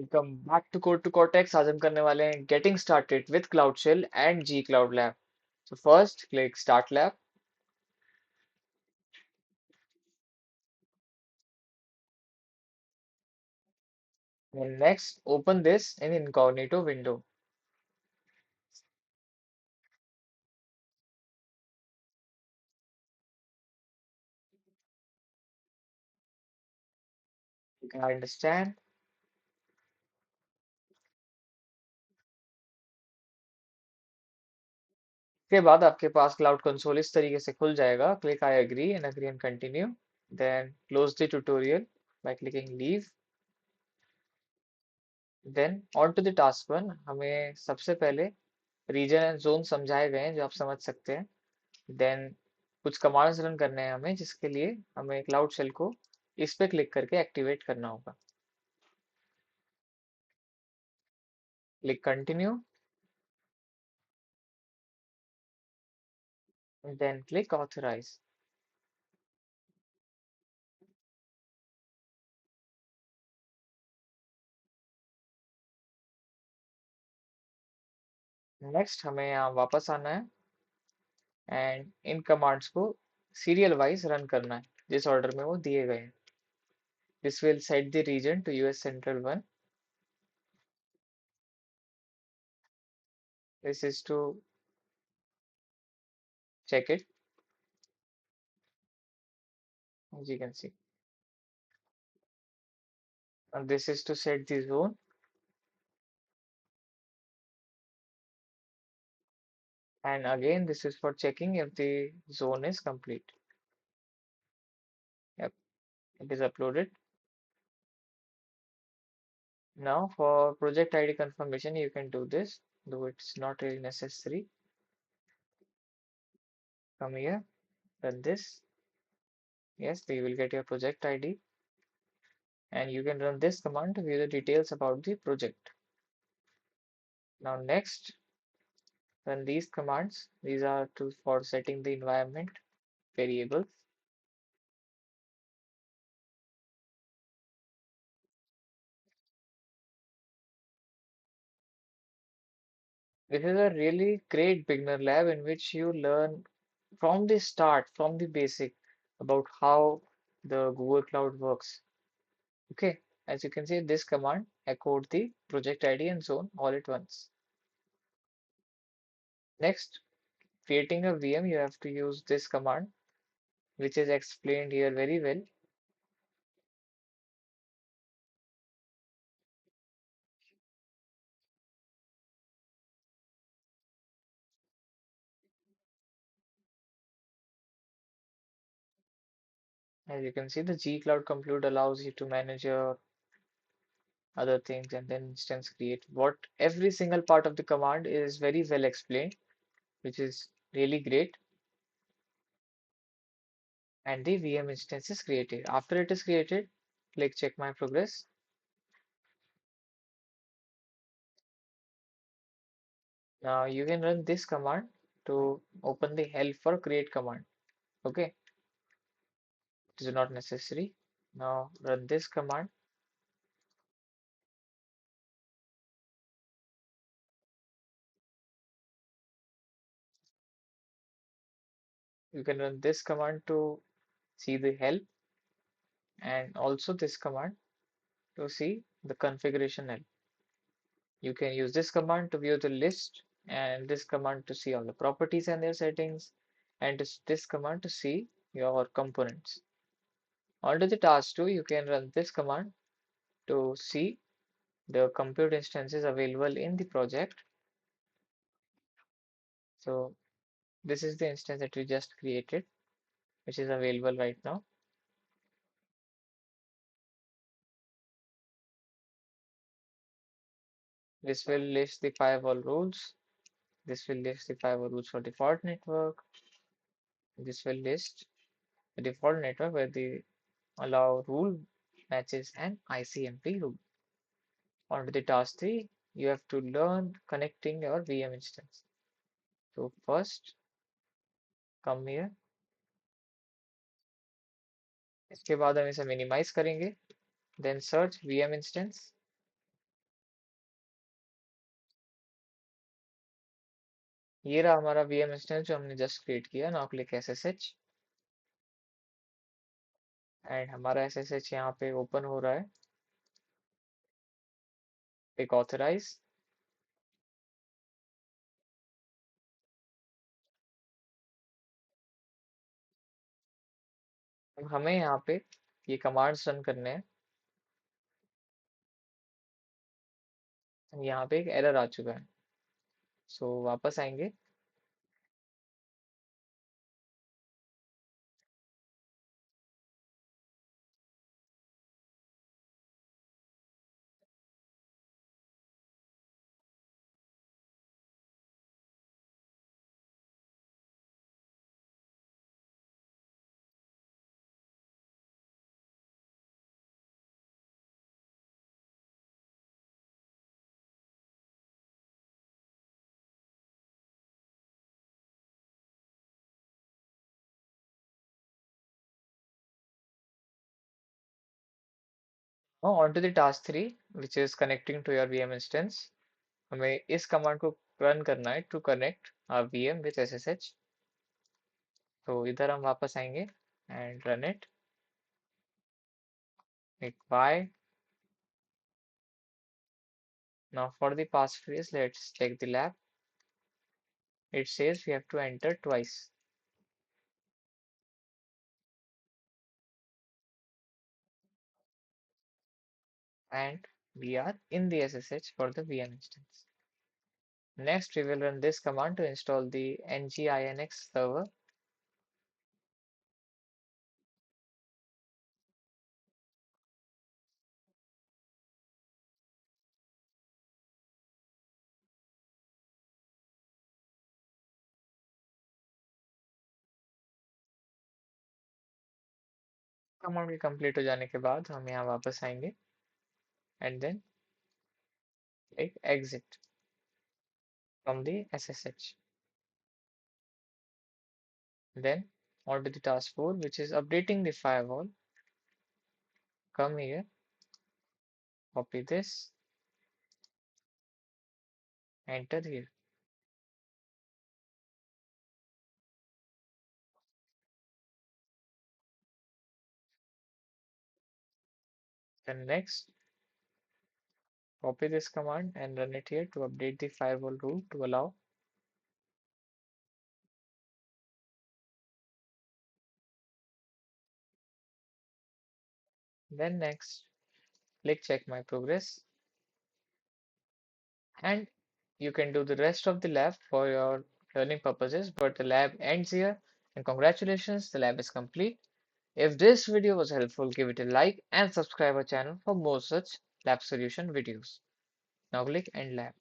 Welcome back to code to cortex. आज हम करने वाले हैं getting started with cloud shell and G cloud lab. So first click start lab and next open this in incognito window. You can understand। इसके बाद आपके पास cloud console इस तरीके से खुल जाएगा। Click I agree and continue, then close the tutorial by clicking leave. Then on to the task one. हमें सबसे पहले रीजन एंड जोन समझाए गए हैं जो आप समझ सकते हैं। देन कुछ कमांड्स रन करने हैं हमें, जिसके लिए हमें क्लाउड शेल को इस पे क्लिक करके एक्टिवेट करना होगा। Click continue, then click authorize. Next हमें यहाँ वापस आना है एंड इन कमांड्स को सीरियल वाइज रन करना है जिस ऑर्डर में वो दिए गए हैं। This will set the region to US central one. This is to check it, as you can see, and this is to set the zone, and again this is for checking if the zone is complete. Yep, it is uploaded. Now for project ID confirmation you can do this, though it's not really necessary. Come here, run this. Yes, you will get your project ID, and you can run this command to view the details about the project. Now next, run these commands. These are for setting the environment variables. This is a really great beginner lab in which you learn from the start, from the basic, about how the Google Cloud works. Okay, as you can see, this command echoed the project ID and zone all at once. Next, creating a VM, you have to use this command, which is explained here very well. As you can see, the gcloud compute allows you to manage your other things and then instance create. What every single part of the command is very well explained, which is really great. And the VM instance is created. After it is created, click check my progress. Now you can run this command to open the help for create command. Okay, it is not necessary. Now run this command. You can run this command to see the help, and also this command to see the configuration help. You can use this command to view the list, and this command to see all the properties and their settings, and this command to see your components. Onto the task 2, you can run this command to see the compute instances available in the project. So this is the instance that we just created, which is available right now. This will list the firewall rules. This will list the firewall rules for default network. This will list the default network where the allow rule matches and ICMP rule. On to the task 3, you have to learn connecting your VM instance. So first, come here. इसके बाद हम इसे minimise करेंगे. Then search VM instance. ये रहा हमारा VM instance जो हमने जस्ट क्रिएट किया। नाउ क्लिक SSH एंड हमारा SSH यहाँ पे ओपन हो रहा है। Click authorize. अब हमें यहाँ पे ये कमांड्स रन करने हैं। यहाँ पे एक एरर आ चुका है, सो वापस आएंगे। Now on to the task 3 which is connecting to your VM instance. हमें इस कमांड को रन करना है to connect our VM with SSH। तो इधर हम वापस आएंगे and run it. Hit Y। Now for the passphrase, let's check the lab. It says we have to enter twice. And we are in the SSH for the VM instance. Next, we will run this command to install the nginx server. Command के complete हो जाने के बाद हम यहाँ वापस आएंगे and then click exit from the SSH. Then on to the task 4 which is updating the firewall. Come here, copy this, enter here. Then next, copy this command and run it here to update the firewall rule to allow. Then next, click check my progress and you can do the rest of the lab for your learning purposes, but the lab ends here and congratulations, the lab is complete. If this video was helpful, give it a like and subscribe our channel for more such lab solution videos. Now click end lab.